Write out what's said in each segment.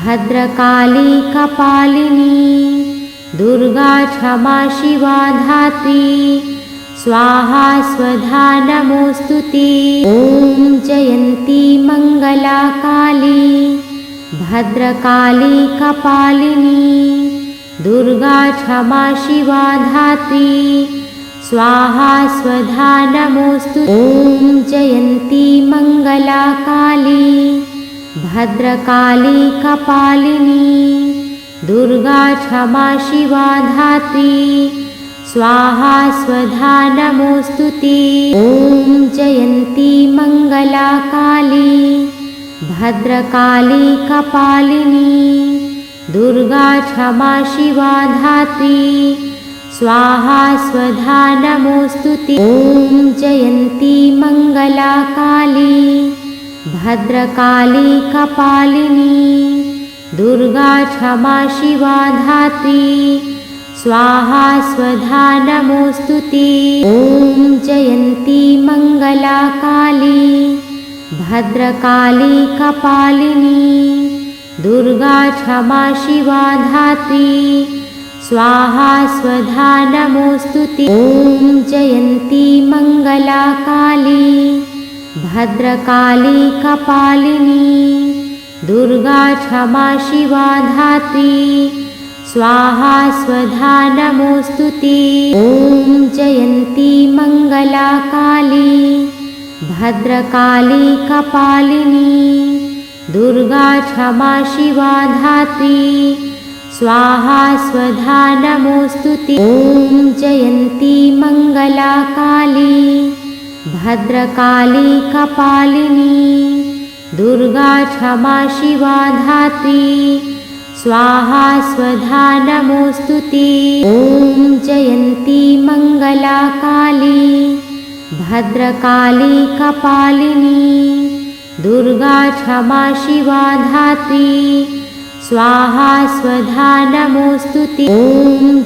भद्रकाली कपालिनी दुर्गा क्षमा शिवा धात्री स्वाहा स्वधा नमोस्तुते। ॐ जयन्ती मंगला काली भद्रकाली कपालिनी दुर्गा क्षमा शिवा धात्री स्वाहा स्वधा नमोस्तुते। ॐ जयन्ती मंगला काली भद्रकाली कपालिनी दुर्गा क्षमा शिवा धात्री स्वाहा स्वधा नमोस्तुते। ॐ जयन्ती मंगला काली भद्रकाली कपालिनी दुर्गा क्षमा शिवा धात्री स्वाहा स्वधा नमोस्तुते। ॐ जयन्ती मंगला काली भद्रकाली कपालिनी दुर्गा क्षमा शिवा धात्री स्वाहा स्वधा नमोस्तुते। ॐ जयन्ती मंगला काली भद्रकाली कपालिनी दुर्गा क्षमा शिवा धात्री स्वाहा स्वधा नमोस्तुते। ॐ जयन्ती मंगला काली भद्रकाली कपालिनी दुर्गा क्षमा शिवा धात्री स्वाहा स्वधा नमोस्तुते। ॐ जयन्ती मंगला काली भद्रकाली कपालिनी दुर्गा क्षमा शिवा धात्री स्वाहा स्वधा नमोस्तुते। ॐ जयन्ती मंगला काली भद्रकाली कपालिनी दुर्गा क्षमा शिवा धात्री स्वाहा स्वधा नमोस्तुते। ॐ जयन्ती मंगला काली भद्रकाली कपालिनी दुर्गा क्षमा शिवा धात्री स्वाहा स्वधा नमोस्तुते। ॐ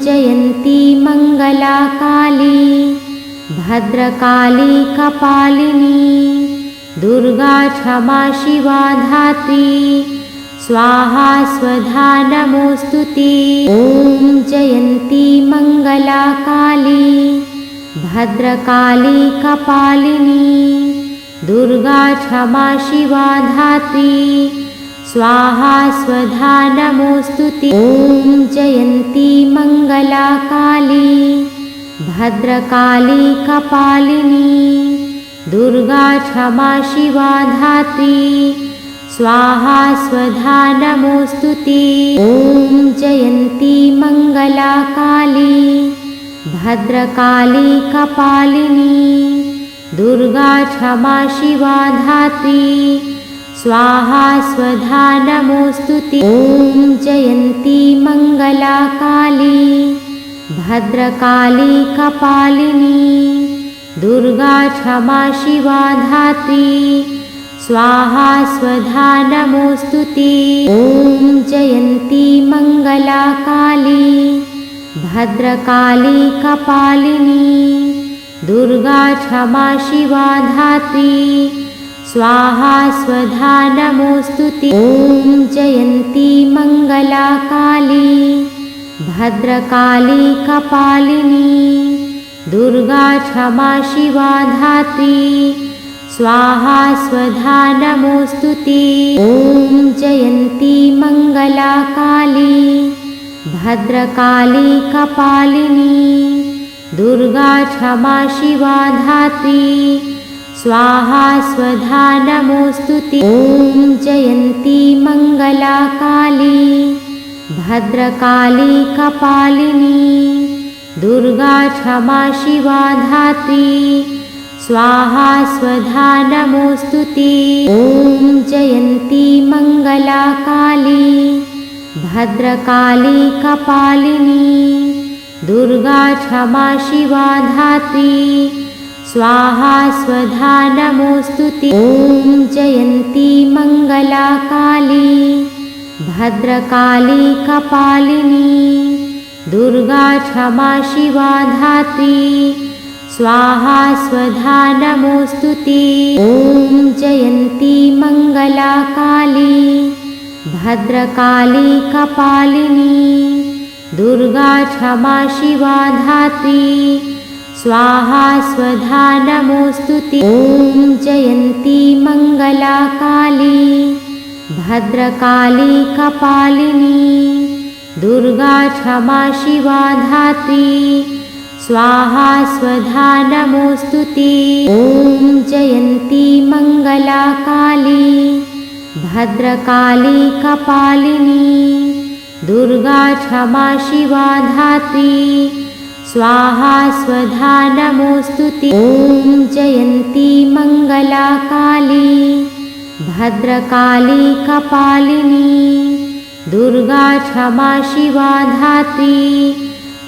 जयन्ती मंगला काली भद्रकाली कपालिनी दुर्गा क्षमा शिवा धात्री स्वाहा स्वधा नमोस्तुते। ॐ जयन्ती मंगला काली भद्रकाली कपालिनी दुर्गा क्षमा शिवा धात्री स्वाहा स्वधा नमोस्तुते। ॐ जयन्ती मंगला काली भद्रकाली कपालिनी दुर्गा क्षमा शिवा धात्री स्वाहा स्वधा नमोस्तुते। ॐ जयन्ती मंगला काली भद्रकाली कपालिनी दुर्गा क्षमा शिवा धात्री स्वाहा स्वधा नमोस्तुते। ॐ जयन्ती मंगला काली भद्रकाली कपालिनी दुर्गा क्षमा शिवा धात्री स्वाहा स्वधा नमोस्तुते। ॐ जयन्ती मंगला काली भद्रकाली कपालिनी दुर्गा क्षमा शिवा धात्री स्वाहा स्वधा नमोस्तुते। ॐ जयन्ती मंगला काली भद्रकाली कपालिनी दुर्गा क्षमा शिवा धात्री स्वाहा स्वधा नमोस्तुते। ॐ जयन्ती मंगला काली भद्रकाली कपालिनी दुर्गा क्षमा शिवा धात्री स्वाहा स्वधा नमोस्तुते। ॐ जयन्ती मंगला काली भद्रकाली कपालिनी दुर्गा क्षमा शिवा धात्री स्वाहा स्वधा नमोस्तुते। ॐ जयन्ती मंगला काली भद्रकाली कपालिनी दुर्गा क्षमा शिवा धात्री स्वाहा स्वधा नमोस्तुते। ॐ जयन्ती मंगला काली भद्रकाली कपालिनी दुर्गा क्षमा शिवा धात्री स्वाहा स्वधा नमोस्तुते। ॐ जयन्ती मंगला काली भद्रकाली कपालिनी दुर्गा क्षमा शिवा धात्री स्वाहा स्वधा नमोस्तुते। ॐ जयन्ती मंगला काली भद्रकाली कपालिनी दुर्गा क्षमा शिवा धात्री स्वाहा स्वधा नमोस्तुते। ॐ जयन्ती मंगला काली भद्रकाली कपालिनी दुर्गा क्षमा शिवा धात्री स्वाहा स्वधा नमोस्तुते। ॐ जयन्ती मंगला काली भद्रकाली कपालिनी दुर्गा क्षमा शिवा धात्री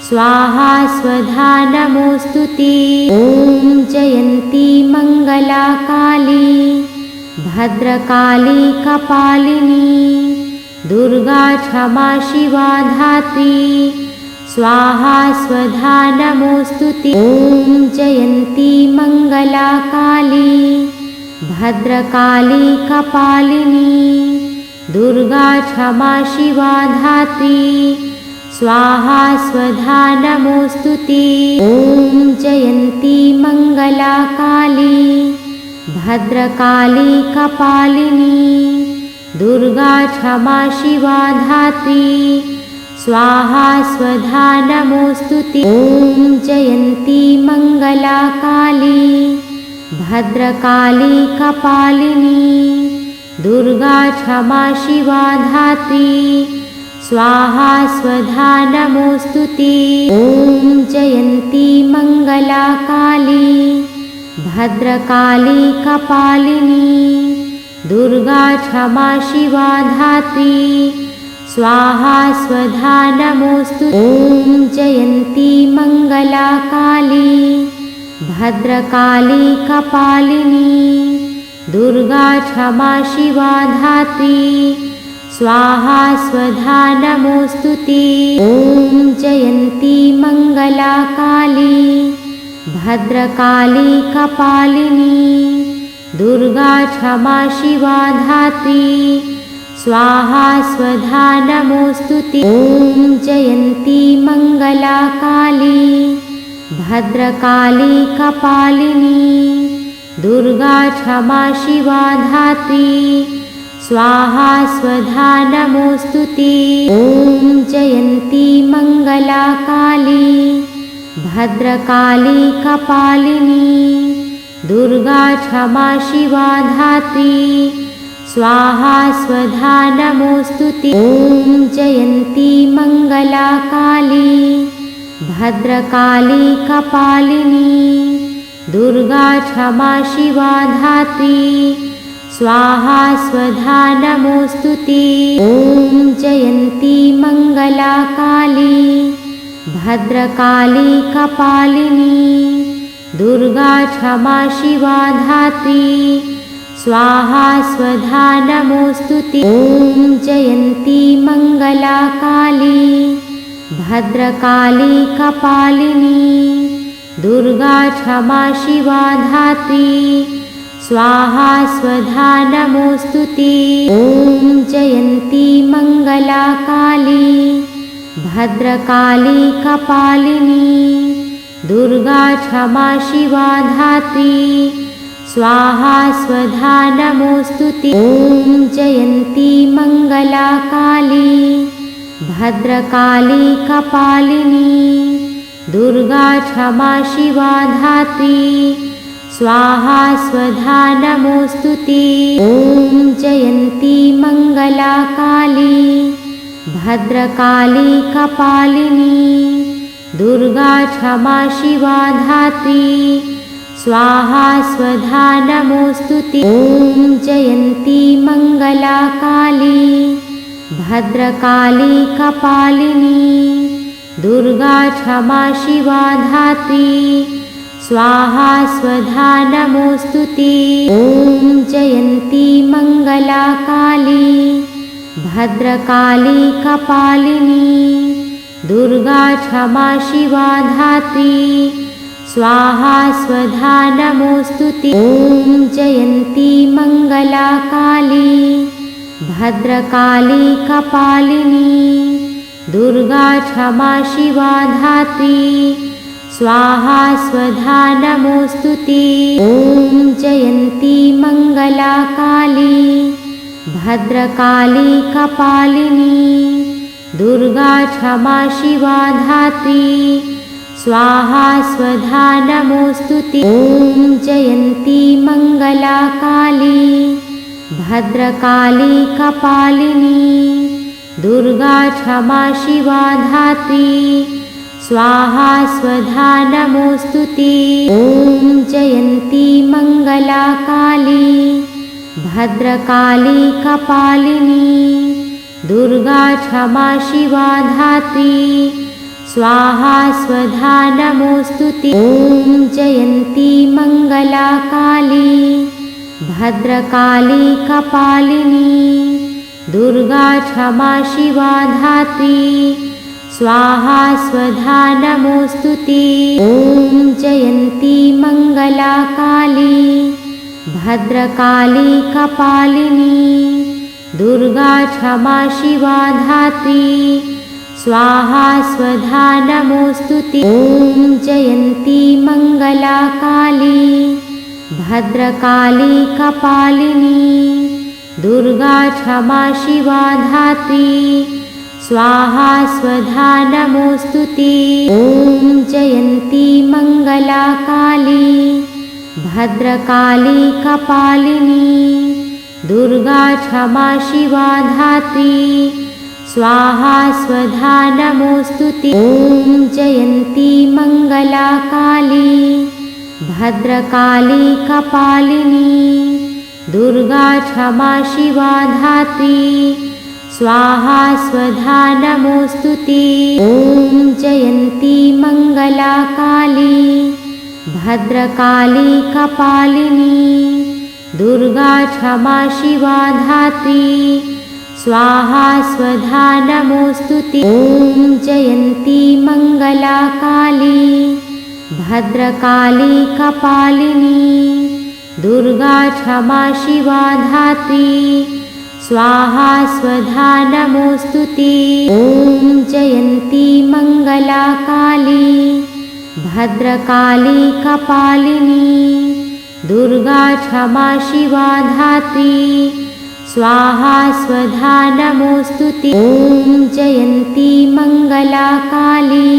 स्वाहा स्वधा नमोस्तुते। ॐ जयन्ती मंगला काली भद्रकाली कपालिनी दुर्गा क्षमा शिवा धात्री स्वाहा स्वधा नमोस्तुते। ॐ जयन्ती मंगला काली भद्रकाली कपालिनी दुर्गा क्षमा शिवा धात्री स्वाहा स्वधा नमोस्तुते। ॐ जयन्ती मंगला काली भद्रकाली कपालिनी दुर्गा क्षमा शिवा धात्री स्वाहा स्वधा नमोस्तुते। ॐ जयन्ती मंगला काली भद्रकाली कपालिनी दुर्गा क्षमा शिवा धात्री स्वाहा स्वधा नमोस्तुते। ॐ जयन्ती मंगला काली भद्रकाली कपालिनी दुर्गा क्षमा शिवा धात्री स्वाहा स्वधा नमोस्तुते। ॐ जयन्ती मंगला काली भद्रकाली कपालिनी दुर्गा क्षमा शिवा धात्री स्वाहा स्वधा नमोस्तुते। ॐ जयन्ती मंगला काली भद्रकाली कपालिनी दुर्गा क्षमा शिवा धात्री स्वाहा स्वधा नमोस्तुते। ॐ जयन्ती मंगला काली भद्रकाली कपालिनी दुर्गा क्षमा शिवा धात्री स्वाहा स्वधा नमोस्तुते। ॐ जयन्ती मंगला काली भद्रकाली कपालिनी दुर्गा क्षमा शिवा धात्री स्वाहा स्वधा नमोस्तुते। ॐ जयन्ती मंगला काली भद्रकाली कपालिनी दुर्गा क्षमा शिवा धात्री स्वाहा स्वधा नमोस्तुते। ॐ जयन्ती मंगला काली भद्रकाली कपालिनी दुर्गा क्षमा शिवा धात्री स्वाहा स्वधा नमोस्तुते। ॐ जयन्ती मंगला काली भद्रकाली कपालिनी दुर्गा क्षमा शिवा धात्री स्वाहा स्वधा नमोस्तुते। ॐ जयन्ती मंगला काली भद्रकाली कपालिनी दुर्गा क्षमा शिवा धात्री स्वाहा स्वधा नमोस्तुते। ॐ जयन्ती मंगला काली भद्रकाली कपालिनी दुर्गा क्षमा शिवा धात्री स्वाहा स्वधा नमोस्तुते। ॐ जयन्ती मंगला काली भद्रकाली कपालिनी दुर्गा क्षमा शिवा धात्री स्वाहा स्वधा नमोस्तुते। ॐ जयन्ती मंगला काली भद्रकाली कपालिनी दुर्गा क्षमा शिवा धात्री स्वाहा स्वधा नमोस्तुते। ॐ जयन्ती मंगला काली भद्रकाली कपालिनी दुर्गा क्षमा शिवा धात्री स्वाहा स्वधा नमोस्तुते। ॐ जयन्ती मंगला काली भद्रकाली कपालिनी दुर्गा क्षमा शिवा धात्री स्वाहा स्वधा नमोस्तुते। ॐ जयन्ती मंगला काली भद्रकाली कपालिनी दुर्गा क्षमा शिवा धात्री स्वाहा स्वधा नमोस्तुते। ॐ जयन्ती मंगला काली भद्रकाली कपालिनी दुर्गा क्षमा शिवा धात्री स्वाहा स्वधा नमोस्तुते। ॐ जयन्ती मंगला काली भद्रकाली कपालिनी दुर्गा क्षमा शिवा धात्री स्वाहा स्वधा नमोस्तुते। ॐ जयन्ती मंगला काली भद्रकाली कपालिनी दुर्गा क्षमा शिवा धात्री स्वाहा स्वधा नमोस्तुते। ॐ जयन्ती मंगला काली भद्रकाली कपालिनी दुर्गा क्षमा शिवा धात्री स्वाहा स्वधा नमोस्तुते। ॐ जयन्ती मंगला काली भद्रकाली कपालिनी दुर्गा क्षमा शिवा धात्री स्वाहा स्वधा नमोस्तुते। ॐ जयन्ती मंगला काली भद्रकाली कपालिनी दुर्गा क्षमा शिवा धात्री स्वाहा स्वधा नमोस्तुते। ॐ जयन्ती मंगला काली भद्रकाली कपालिनी दुर्गा क्षमा शिवा धात्री स्वाहा स्वधा नमोस्तुते। ॐ जयन्ती मंगला काली भद्रकाली कपालिनी दुर्गा क्षमा शिवा धात्री स्वाहा स्वधा नमोस्तुते। ॐ जयन्ती मंगला काली भद्रकाली कपालिनी दुर्गा क्षमा शिवा धात्री स्वाहा स्वधा नमोस्तुते। ॐ जयन्ती मंगला काली भद्रकाली कपालिनी दुर्गा क्षमा शिवा धात्री स्वाहा स्वधा नमोस्तुते। ॐ जयन्ती मंगला काली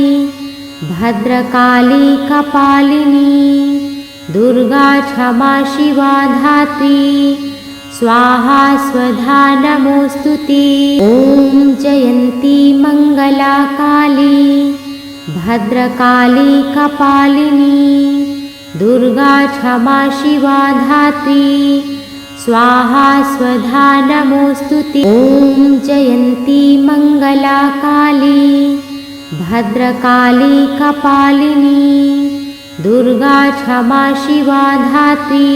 भद्रकाली कपालिनी दुर्गा क्षमा शिवा धात्री स्वाहा स्वधा नमोस्तुते। ॐ जयन्ती मंगला काली भद्रकाली कपालिनी दुर्गा क्षमा शिवा धात्री स्वाहा स्वधा नमोस्तुते। ॐ जयन्ती मंगला काली भद्रकाली कपालिनी दुर्गा क्षमा शिवा धात्री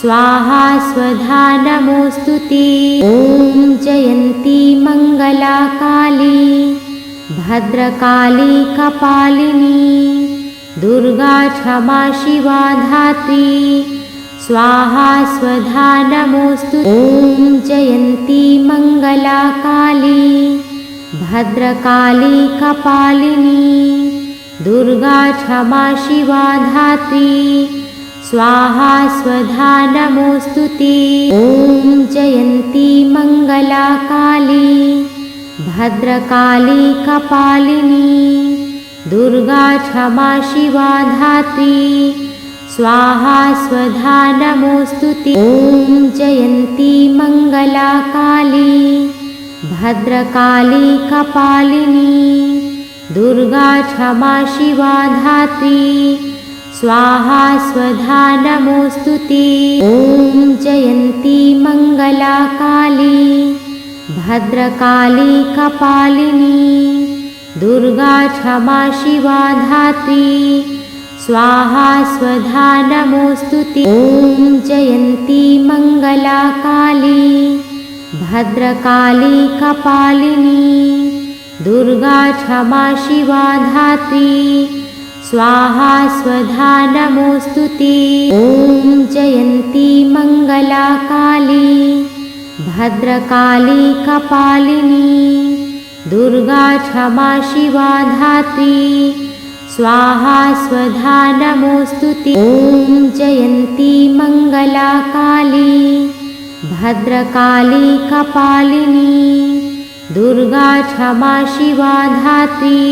स्वाहा स्वधा नमोस्तुते। ॐ जयन्ती मंगला काली भद्रकाली कपालिनी दुर्गा क्षमा शिवा धात्री स्वाहा स्वधा नमोस्तुते। ॐ जयन्ती मंगला काली भद्रकाली कपालिनी दुर्गा क्षमा शिवा धात्री स्वाहा स्वधा नमोस्तुते। ॐ जयन्ती मंगला काली भद्रकाली कपालिनी दुर्गा क्षमा शिवा धात्री स्वाहा स्वधा नमोस्तुते। ॐ जयन्ती मंगला काली भद्रकाली कपालिनी दुर्गा क्षमा शिवा धात्री स्वाहा स्वधा नमोस्तुते। ॐ जयन्ती मंगला काली भद्रकाली कपालिनी दुर्गा क्षमा शिवा धात्री स्वाहा स्वधा नमोस्तुते। ॐ जयन्ती मंगला काली भद्रकाली कपालिनी दुर्गा क्षमा शिवा धात्री स्वाहा स्वधा नमोस्तुते। ॐ जयन्ती मंगला काली भद्रकाली कपालिनी दुर्गा क्षमा शिवा धात्री स्वाहा स्वधा नमोस्तुते। ॐ जयन्ती मंगला काली भद्रकाली कपालिनी दुर्गा क्षमा शिवा धात्री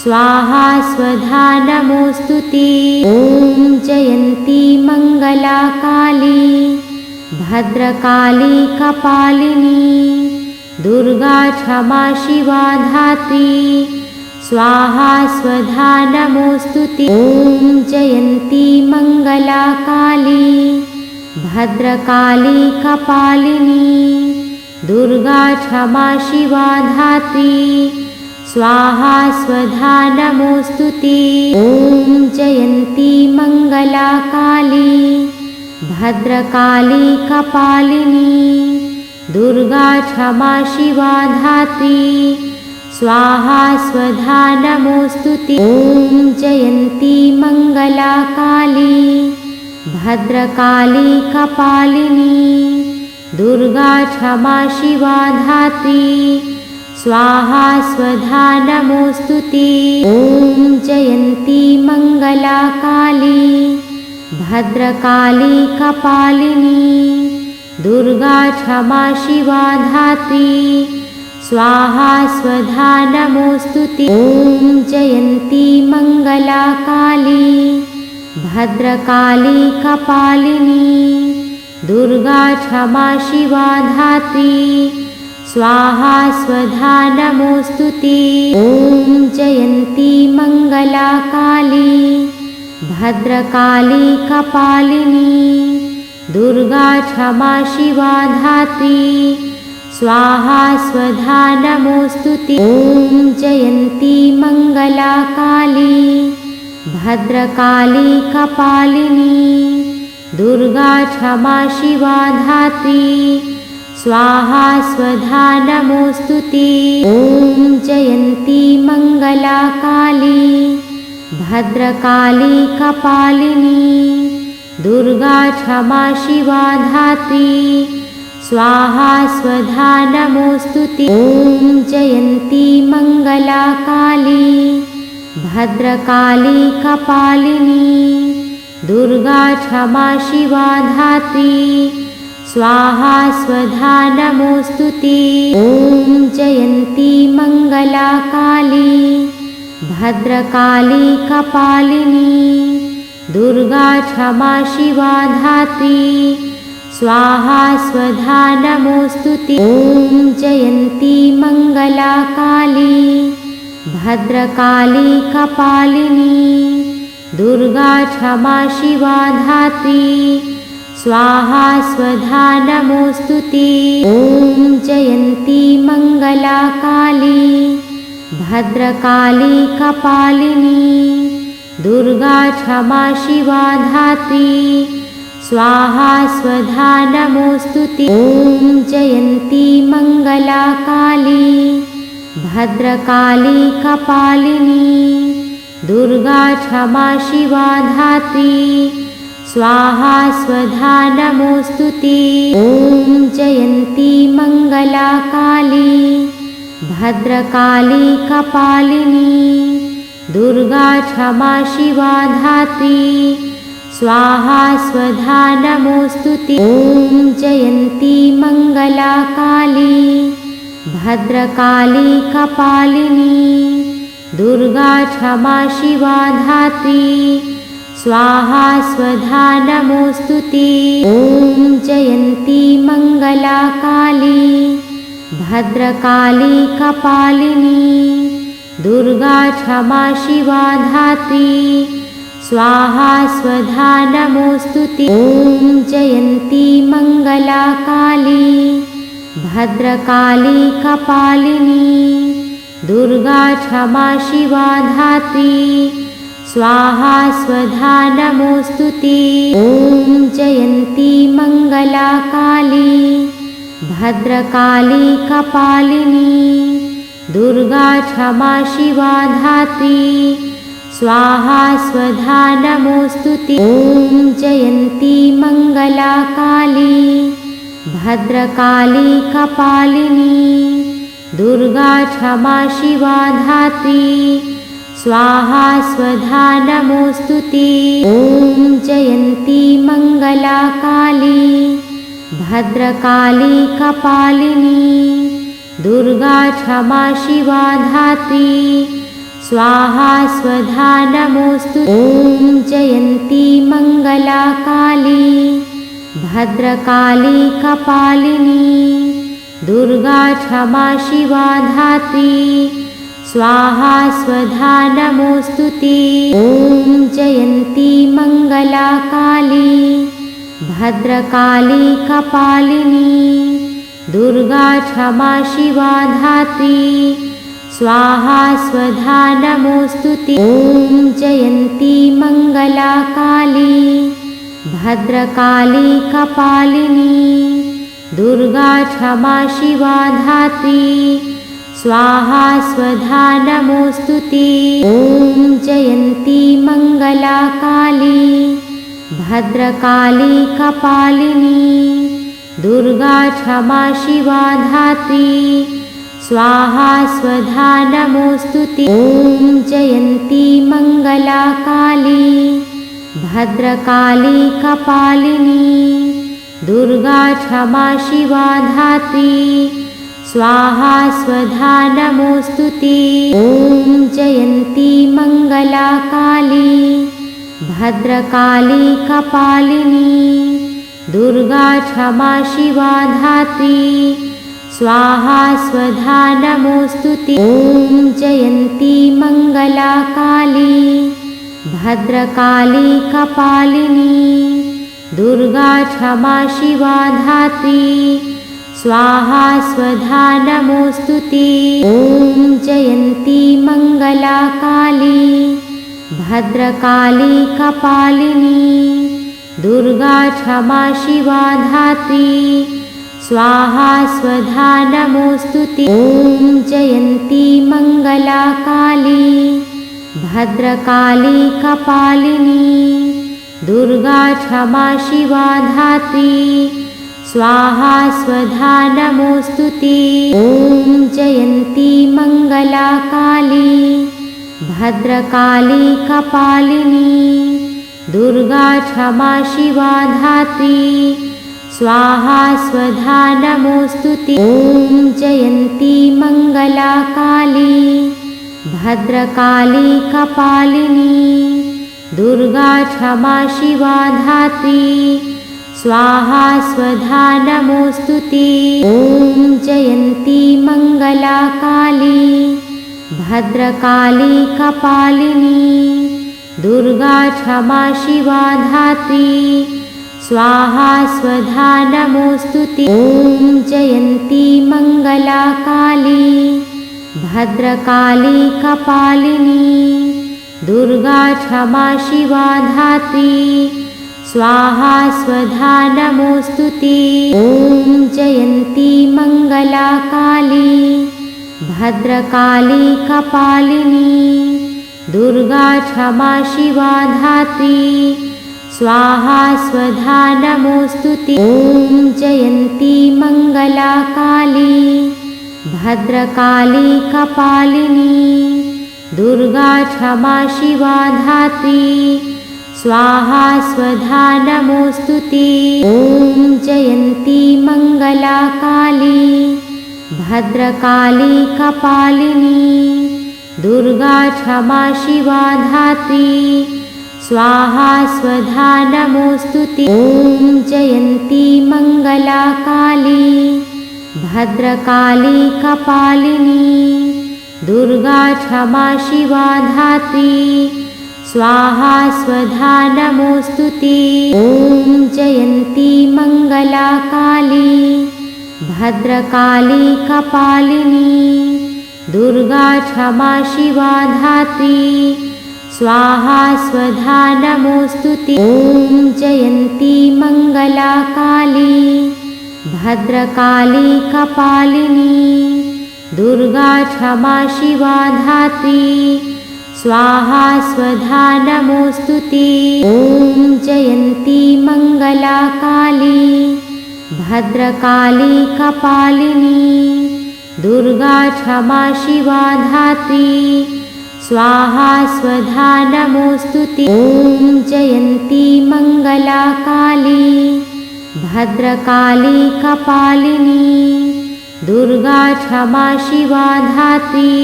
स्वाहा स्वधा नमोस्तुते। ॐ जयन्ती मंगला काली भद्रकाली कपालिनी दुर्गा क्षमा शिवा धात्री स्वाहा स्वधा नमोस्तुते। ॐ जयन्ती मंगला काली भद्रकाली कपालिनी दुर्गा क्षमा शिवा धात्री स्वाहा स्वधा नमोस्तुते। ॐ जयन्ती मंगला काली भद्रकाली कपालिनी दुर्गा क्षमा शिवा धात्री स्वाहा स्वधा नमोस्तुते। ॐ जयन्ती मंगला काली भद्रकाली कपालिनी दुर्गा क्षमा शिवा धात्री स्वाहा स्वधा नमोस्तुते। ॐ जयन्ती मंगला काली भद्रकाली कपालिनी दुर्गा क्षमा शिवा धात्री स्वाहा स्वधा नमोस्तुते। ॐ जयन्ती मंगला काली भद्रकाली कपालिनी दुर्गा क्षमा शिवा धात्री स्वाहा स्वधा नमोस्तुते। ॐ जयन्ती मंगला काली भद्रकाली कपालिनी दुर्गा क्षमा शिवा धात्री स्वाहा स्वधा नमोस्तुते। ॐ जयन्ती मंगला काली भद्रकाली कपालिनी दुर्गा क्षमा शिवा धात्री स्वाहा स्वधा नमोस्तुते। ॐ जयन्ती मंगला काली भद्रकाली कपालिनी दुर्गा क्षमा शिवा धात्री स्वाहा स्वधा नमोस्तुते। ॐ जयन्ती मंगला काली भद्रकाली कपालिनी दुर्गा क्षमा शिवा धात्री स्वाहा स्वधा नमोस्तुते। ॐ जयन्ती मंगला काली भद्रकाली कपालिनी दुर्गा क्षमा शिवा धात्री स्वाहा स्वधा नमोस्तुते। ॐ जयन्ती मंगला काली भद्रकाली कपालिनी दुर्गा क्षमा शिवा धात्री स्वाहा स्वधा नमोस्तुते। ॐ जयन्ती मंगला काली भद्रकाली कपालिनी दुर्गा क्षमा शिवा धात्री स्वाहा स्वधा नमोस्तुते। ॐ जयन्ती मंगला काली भद्रकाली कपालिनी दुर्गा क्षमा शिवा धात्री स्वाहा स्वधा नमोस्तुते। ॐ जयन्ती मंगला काली भद्रकाली कपालिनी दुर्गा क्षमा शिवा धात्री स्वाहा स्वधा नमोस्तुते। ॐ जयन्ती मंगला काली भद्रकाली कपालिनी दुर्गा क्षमा शिवा धात्री स्वाहा स्वधा नमोस्तुते। ॐ जयन्ती मंगला काली भद्रकाली कपालिनी दुर्गा क्षमा शिवा धात्री स्वाहा स्वधा नमोस्तुते। ॐ जयन्ती मंगला काली भद्रकाली कपालिनी दुर्गा क्षमा शिवा धात्री स्वाहा स्वधा नमोस्तुते। ॐ जयन्ती मंगला काली भद्रकाली कपालिनी दुर्गा क्षमा शिवा धात्री स्वाहा स्वधा नमोस्तुते। ॐ जयन्ती मंगला काली भद्रकाली कपालिनी दुर्गा क्षमा शिवा धात्री स्वाहा स्वधा नमोस्तुते। ॐ जयन्ती मंगला काली भद्रकाली कपालिनी दुर्गा क्षमा शिवा धात्री स्वाहा स्वधा नमोस्तुते। ॐ जयन्ती मंगला काली भद्रकाली कपालिनी दुर्गा क्षमा शिवा धात्री स्वाहा स्वधा नमोस्तुते। ॐ जयन्ती मंगला काली भद्रकाली कपालिनी दुर्गा क्षमा शिवा धात्री स्वाहा स्वधा नमोस्तुते। ॐ जयन्ती मंगला काली भद्रकाली कपालिनी दुर्गा क्षमा शिवा धात्री स्वाहा स्वधा नमोस्तुते। ॐ जयन्ती मंगला काली भद्रकाली कपालिनी दुर्गा क्षमा शिवा धात्री स्वाहा स्वधा नमोस्तुते। ॐ जयन्ती मंगला काली भद्रकाली कपालिनी दुर्गा क्षमा शिवा धात्री स्वाहा स्वधा नमोस्तुते। ॐ जयन्ती मंगला काली भद्रकाली कपालिनी दुर्गा क्षमा शिवा धात्री स्वाहा स्वधा नमोस्तुते। ॐ जयन्ती मंगला काली भद्रकाली कपालिनी दुर्गा क्षमा शिवा धात्री स्वाहा स्वधा नमोस्तुते। ॐ जयन्ती मंगला काली भद्रकाली कपालिनी दुर्गा क्षमा शिवा धात्री स्वाहा स्वधा नमोस्तुते। ॐ जयन्ती मंगला काली भद्रकाली कपालिनी दुर्गा क्षमा शिवा धात्री स्वाहा स्वधा नमोस्तुते। ॐ जयन्ती मंगला काली भद्रकाली कपालिनी दुर्गा क्षमा शिवा धात्री स्वाहा स्वधा नमोस्तुते। ॐ जयन्ती मंगला काली भद्रकाली कपालिनी दुर्गा क्षमा शिवा धात्री स्वाहा स्वधा नमोस्तुते। ॐ जयन्ती मंगला काली भद्रकाली कपालिनी दुर्गा क्षमा शिवा धात्री स्वाहा स्वधा नमोस्तुते। ॐ जयन्ती मंगला काली भद्रकाली कपालिनी दुर्गा क्षमा शिवा धात्री स्वाहा स्वधा नमोस्तुते। ॐ जयन्ती मंगला काली भद्रकाली कपालिनी दुर्गा क्षमा शिवा धात्री स्वाहा स्वधा नमोस्तुते। ॐ जयन्ती मंगला काली भद्रकाली कपालिनी दुर्गा क्षमा शिवा धात्री स्वाहा स्वधा नमोस्तुते। ॐ जयन्ती मंगला काली भद्रकाली कपालिनी दुर्गा क्षमा शिवा धात्री स्वाहा स्वधा नमोस्तुते। ॐ जयन्ती मंगला काली भद्रकाली कपालिनी दुर्गा क्षमा शिवा धात्री स्वाहा स्वधा नमोस्तुते। ॐ जयन्ती मंगला काली भद्रकाली कपालिनी दुर्गा क्षमा शिवा धात्री स्वाहा स्वधा नमोस्तुते। ॐ जयन्ती मंगला काली भद्रकाली कपालिनी दुर्गा क्षमा शिवा धात्री स्वाहा स्वधा नमोस्तुते। ॐ जयन्ती मंगला काली भद्रकाली कपालिनी दुर्गा क्षमा शिवा धात्री स्वाहा स्वधा नमोस्तुते। ॐ जयन्ती मंगला काली भद्रकाली कपालिनी दुर्गा क्षमा शिवा धात्री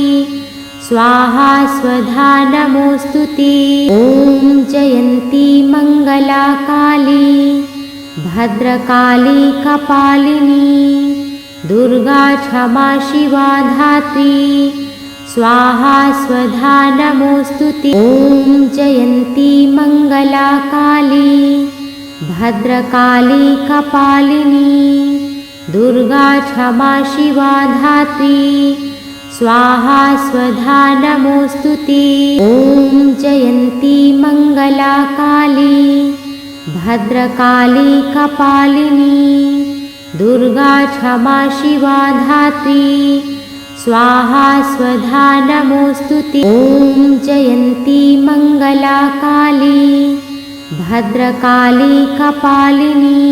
स्वाहा स्वधा नमोस्तुते। ॐ जयन्ती मंगला काली भद्रकाली कपालिनी दुर्गा क्षमा शिवा धात्री स्वाहा स्वधा नमोस्तुते। ॐ जयन्ती मंगला काली भद्रकाली कपालिनी दुर्गा क्षमा शिवा धात्री स्वाहा स्वधा नमोस्तुते। ॐ जयन्ती मंगला काली भद्रकाली कपालिनी दुर्गा क्षमा शिवा धात्री स्वाहा स्वधा नमोस्तुते। ॐ जयन्ती मंगला काली भद्रकाली कपालिनी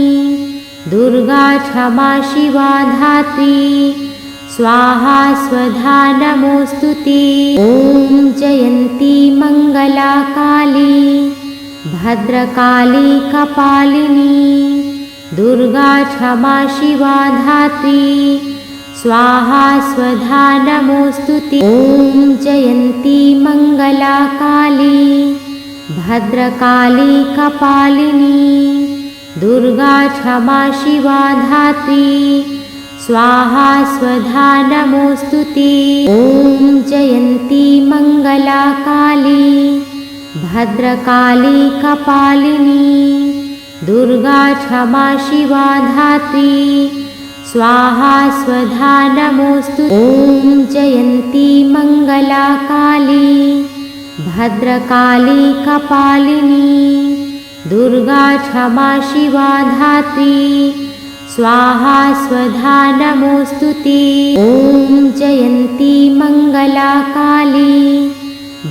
दुर्गा क्षमा शिवा धात्री स्वाहा स्वधा नमोस्तुते। ॐ जयन्ती मंगला काली भद्रकाली कपालिनी दुर्गा क्षमा शिवा धात्री स्वाहा स्वधा नमोस्तुते। ॐ जयन्ती मंगला काली भद्रकाली कपालिनी दुर्गा क्षमा शिवा धात्री स्वाहा स्वधा नमोस्तुते। ॐ जयन्ती मंगला काली भद्रकाली कपालिनी दुर्गा क्षमा शिवा धात्री स्वाहा स्वधा नमोस्तुते। ॐ जयन्ती मंगला काली भद्रकाली कपालिनी दुर्गा क्षमा शिवा धात्री स्वाहा स्वधा नमोस्तुते। ॐ जयन्ती मंगला काली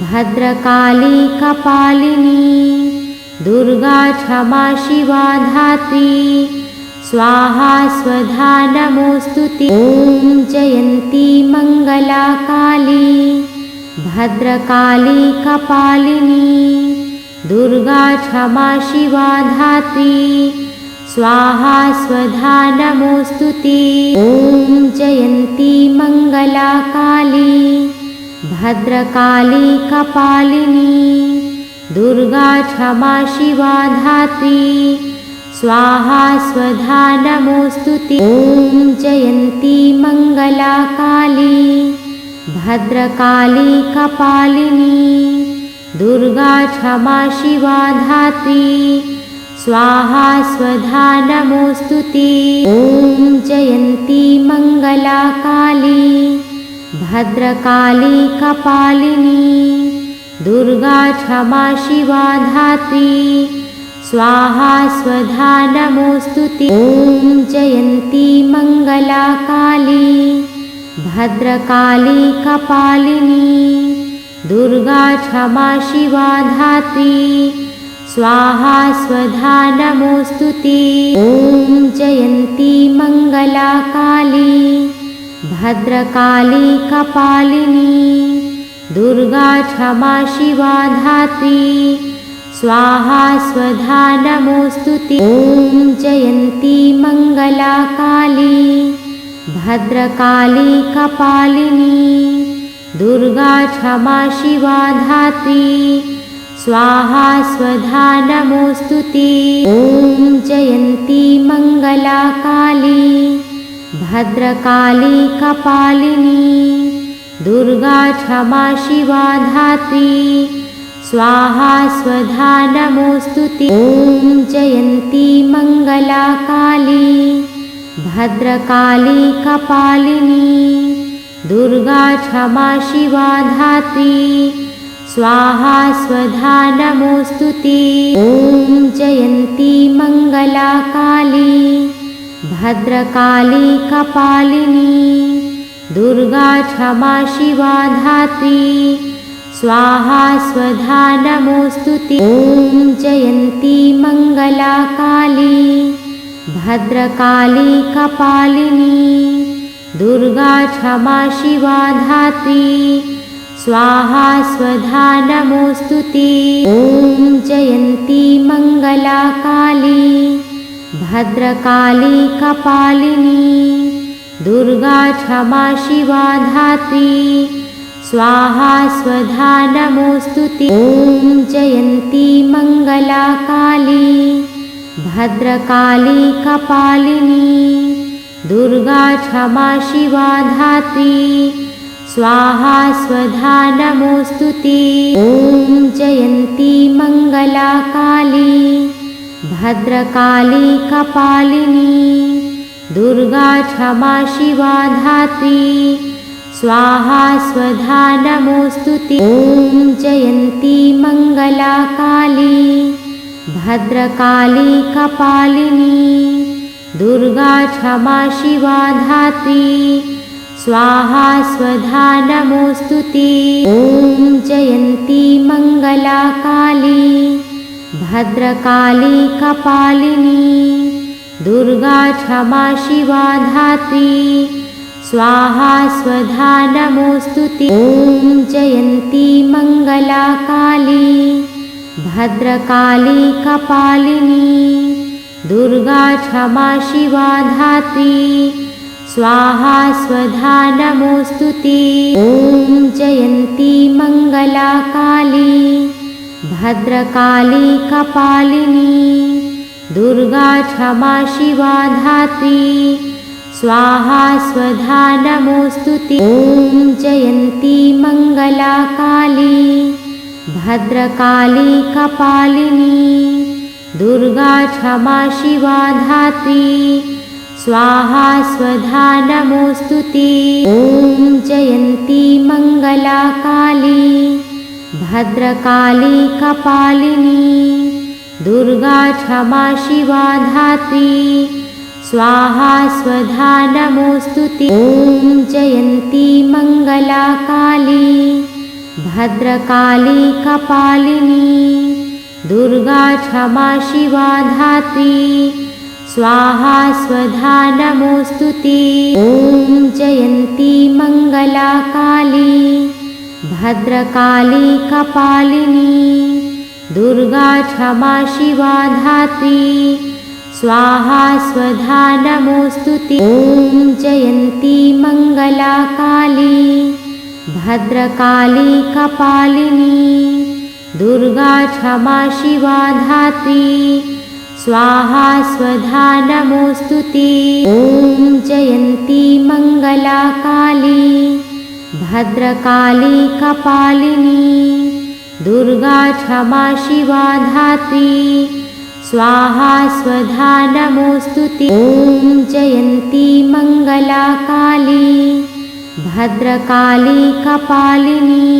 भद्रकाली कपालिनी दुर्गा क्षमा शिवा धात्री स्वाहा स्वधा नमोस्तुते। ॐ जयन्ती मंगला काली भद्रकाली कपालिनी दुर्गा क्षमा शिवा धात्री स्वाहा स्वधा नमोस्तुते। ॐ जयन्ती मंगला काली भद्रकाली कपालिनी दुर्गा क्षमा शिवा धात्री स्वाहा स्वधा नमोस्तुते। ॐ जयन्ती मंगला काली भद्रकाली कपालिनी दुर्गा क्षमा शिवा धात्री स्वाहा स्वधा नमोस्तुते। ॐ जयन्ती मंगला काली भद्रकाली कपालिनी दुर्गा क्षमा शिवा धात्री स्वाहा स्वधा नमोस्तुते। ॐ जयन्ती मंगला काली भद्रकाली कपालिनी दुर्गा क्षमा शिवा धात्री स्वाहा स्वधा नमोस्तुते। ॐ जयन्ती मंगला काली भद्रकाली कपालिनी दुर्गा क्षमा शिवा धात्री स्वाहा स्वधा नमोस्तुते। ॐ जयन्ती मंगला काली भद्रकाली कपालिनी दुर्गा क्षमा शिवा धात्री स्वाहा स्वधा नमोस्तुते। ॐ जयन्ती मंगला काली भद्रकाली कपालिनी दुर्गा क्षमा शिवा धात्री स्वाहा स्वधा नमोस्तुते। ॐ जयन्ती मंगला काली भद्रकाली कपालिनी दुर्गा क्षमा शिवा धात्री स्वाहा स्वधा नमोस्तुते। ॐ जयन्ती मंगला काली भद्रकाली कपालिनी दुर्गा क्षमा शिवा धात्री स्वाहा स्वधा नमोस्तुते। ॐ जयन्ती मंगला काली भद्रकाली कपालिनी दुर्गा क्षमा शिवा धात्री स्वाहा स्वधा नमोस्तुते। ॐ जयन्ती मंगला काली भद्रकाली कपालिनी दुर्गा क्षमा शिवा धात्री स्वाहा स्वधा नमोस्तुते। ॐ जयन्ती मंगला काली भद्रकाली कपालिनी दुर्गा क्षमा शिवा धात्री स्वाहा स्वधा नमोस्तुते। ॐ जयन्ती मंगला काली भद्रकाली कपालिनी दुर्गा क्षमा शिवा धात्री स्वाहा स्वधा नमोस्तुते। ॐ जयन्ती मंगला काली भद्रकाली कपालिनी दुर्गा क्षमा शिवा धात्री स्वाहा स्वधा नमोस्तुते। ॐ जयन्ती मंगला काली भद्रकाली कपालिनी दुर्गा क्षमा शिवा धात्री स्वाहा स्वधा नमोस्तुते। ॐ जयन्ती मंगला काली भद्रकाली कपालिनी दुर्गा क्षमा शिवा धात्री स्वाहा स्वधा नमोस्तुते। ॐ जयन्ती मंगला काली भद्रकाली कपालिनी दुर्गा क्षमा शिवा धात्री स्वाहा स्वधा नमोस्तुते। ॐ जयन्ती मंगला काली भद्रकाली कपालिनी दुर्गा क्षमा शिवा धात्री स्वाहा स्वधा नमोस्तुते। ॐ जयन्ती मंगला काली भद्रकाली कपालिनी दुर्गा क्षमा शिवा धात्री स्वाहा स्वधा नमोस्तुते। ॐ जयन्ती मंगला काली भद्रकाली कपालिनी दुर्गा क्षमा शिवा धात्री स्वाहा स्वधा नमोस्तुते। ॐ जयन्ती मंगला काली भद्रकाली कपालिनी दुर्गा क्षमा शिवा धात्री स्वाहा स्वधा नमोस्तुते। ॐ जयन्ती मंगला काली भद्रकाली कपालिनी दुर्गा क्षमा शिवा धात्री स्वाहा स्वधा नमोस्तुते। ॐ जयन्ती मंगला काली भद्रकाली कपालिनी दुर्गा क्षमा शिवा धात्री स्वाहा स्वधा नमोस्तुते। ॐ जयन्ती मंगला काली भद्रकाली कपालिनी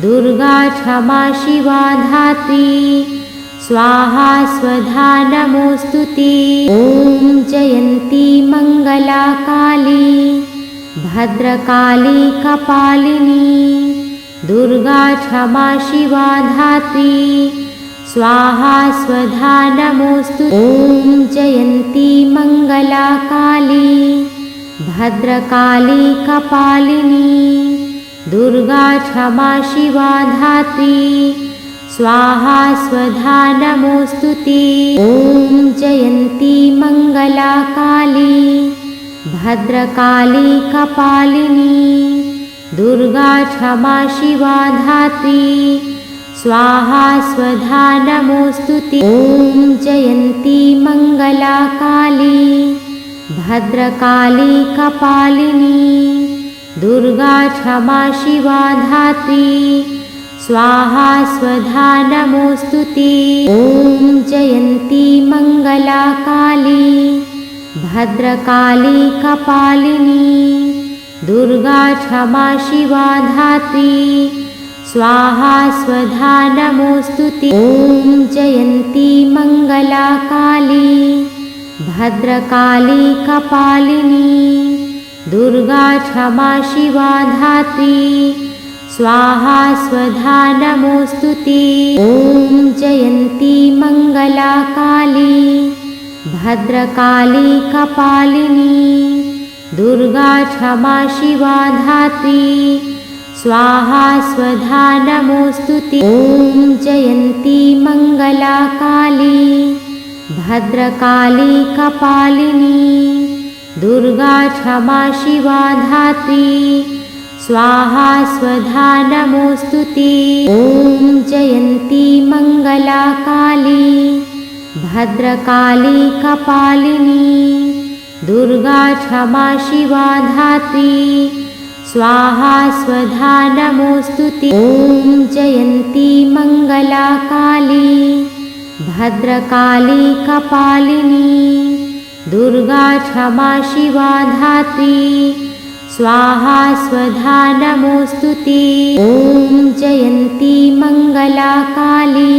दुर्गा क्षमा शिवा धात्री स्वाहा स्वधा नमोस्तुते। ॐ जयन्ती मंगला काली भद्रकाली कपालिनी दुर्गा क्षमा शिवा धात्री स्वाहा स्वधा नमोस्तुते। ॐ जयन्ती मंगला काली भद्रकाली कपालिनी दुर्गा क्षमा शिवा धात्री स्वाहा स्वधा नमोस्तुते। ॐ जयन्ती मंगला काली भद्रकाली कपालिनी दुर्गा क्षमा शिवा धात्री स्वाहा स्वधा नमोस्तुते। ॐ जयन्ती मंगला काली भद्रकाली कपालिनी दुर्गा क्षमा शिवा धात्री स्वाहा स्वधा नमोस्तुते। ॐ जयन्ती मंगला काली भद्रकाली कपालिनी दुर्गा क्षमा शिवा धात्री स्वाहा स्वधा नमोस्तुते। ॐ जयन्ती मंगला काली भद्रकाली कपालिनी दुर्गा क्षमा शिवा धात्री स्वाहा स्वधा नमोस्तुते। ॐ जयन्ती मंगला काली भद्रकाली कपालिनी दुर्गा क्षमा शिवा धात्री स्वाहा स्वधा नमोस्तुते। ॐ जयन्ती मंगला काली भद्रकाली कपालिनी दुर्गा क्षमा शिवा धात्री स्वाहा स्वधा नमोस्तुते। ॐ जयन्ती मंगला काली भद्रकाली कपालिनी दुर्गा क्षमा शिवा धात्री स्वाहा स्वधा नमोस्तुते। ॐ जयन्ती मंगला काली भद्रकाली कपालिनी दुर्गा क्षमा शिवा धात्री स्वाहा स्वधा नमोस्तुते। ॐ जयन्ती मंगला काली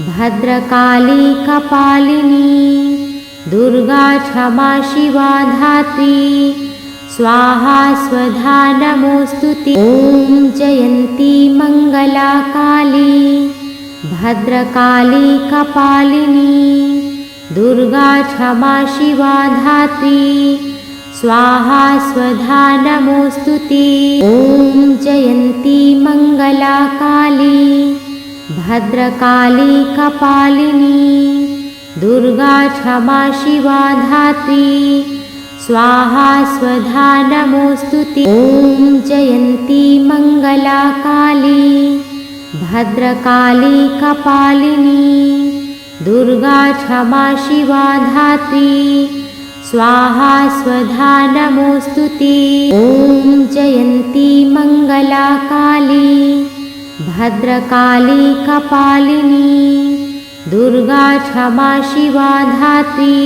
भद्रकाली कपालिनी दुर्गा क्षमा शिवा धात्री स्वाहा स्वधा नमोस्तुते। ॐ जयन्ती मंगला काली भद्रकाली कपालिनी दुर्गा क्षमा शिवा धात्री स्वाहा स्वधा नमोस्तुते। ॐ जयन्ती मंगला काली भद्रकाली कपालिनी दुर्गा क्षमा शिवा धात्री स्वाहा स्वधा नमोस्तुते। ॐ जयन्ती मंगला काली भद्रकाली कपालिनी दुर्गा क्षमा शिवा धात्री स्वाहा स्वधा नमोस्तुते। ॐ जयन्ती मंगला काली भद्रकाली कपालिनी दुर्गा क्षमा शिवा धात्री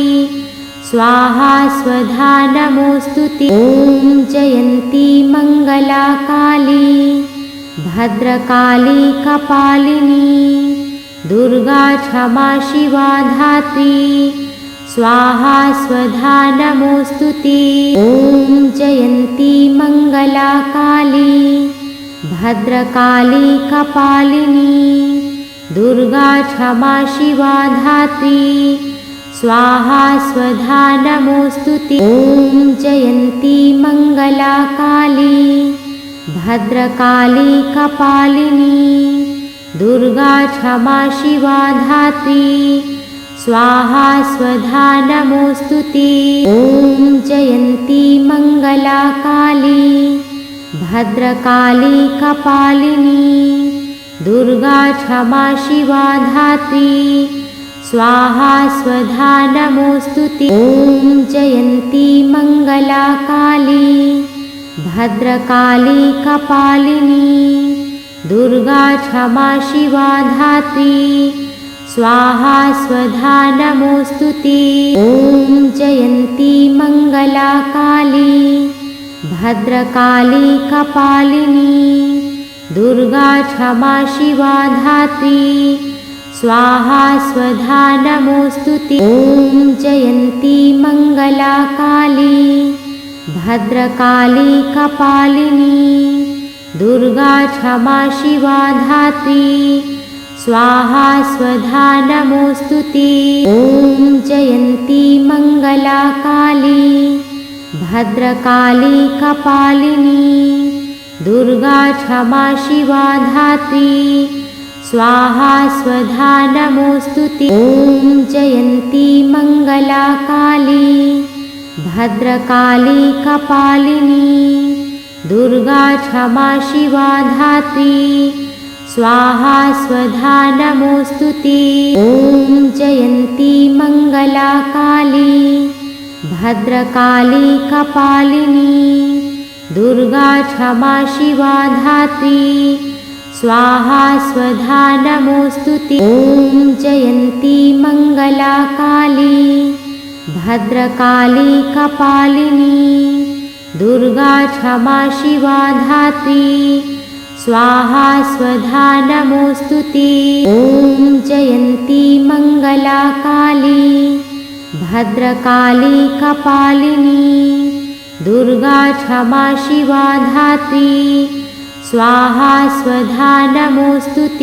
स्वाहा स्वधा नमोस्तुते। ॐ जयन्ती मंगला काली भद्रकाली कपालिनी दुर्गा क्षमा शिवा धात्री स्वाहा स्वधा नमोस्तुते। ॐ जयन्ती मंगला काली भद्रकाली कपालिनी दुर्गा क्षमा शिवा धात्री स्वाहा स्वधा नमोस्तुते। ॐ जयन्ती मंगला काली भद्रकाली कपालिनी दुर्गा क्षमा शिवा धात्री स्वाहा स्वधा नमोस्तुते। ॐ जयन्ती मंगला काली भद्रकाली कपालिनी दुर्गा क्षमा शिवा धात्री स्वाहा स्वधा नमोस्तुते। ॐ जयन्ती मंगला काली भद्रकाली कपालिनी दुर्गा क्षमा शिवा धात्री स्वाहा स्वधा नमोस्तुते। ॐ जयन्ती मंगला काली भद्रकाली कपालिनी दुर्गा क्षमा शिवा धात्री स्वाहा स्वधा नमोस्तुते। ॐ जयन्ती मंगला काली भद्रकाली कपालिनी दुर्गा क्षमा शिवा धात्री स्वाहा स्वधा नमोस्तुते। ॐ जयन्ती मंगला काली भद्रकाली कपालिनी दुर्गा क्षमा शिवा धात्री स्वाहा स्वधा नमोस्तुते। ॐ जयन्ती मंगला काली भद्रकाली कपालिनी दुर्गा क्षमा शिवा धात्री स्वाहा स्वधा नमोस्तुते। ॐ जयन्ती मंगला काली भद्रकाली कपालिनी दुर्गा क्षमा शिवा धात्री स्वाहा स्वधा नमोस्तुते। ॐ जयन्ती मंगला काली भद्रकाली कपालिनी दुर्गा क्षमा शिवा धात्री स्वाहा स्वधा नमोस्तुते। ॐ जयन्ती मंगला काली भद्रकाली कपालिनी दुर्गा क्षमा शिवा धात्री स्वाहा स्वधा नमोस्तुते।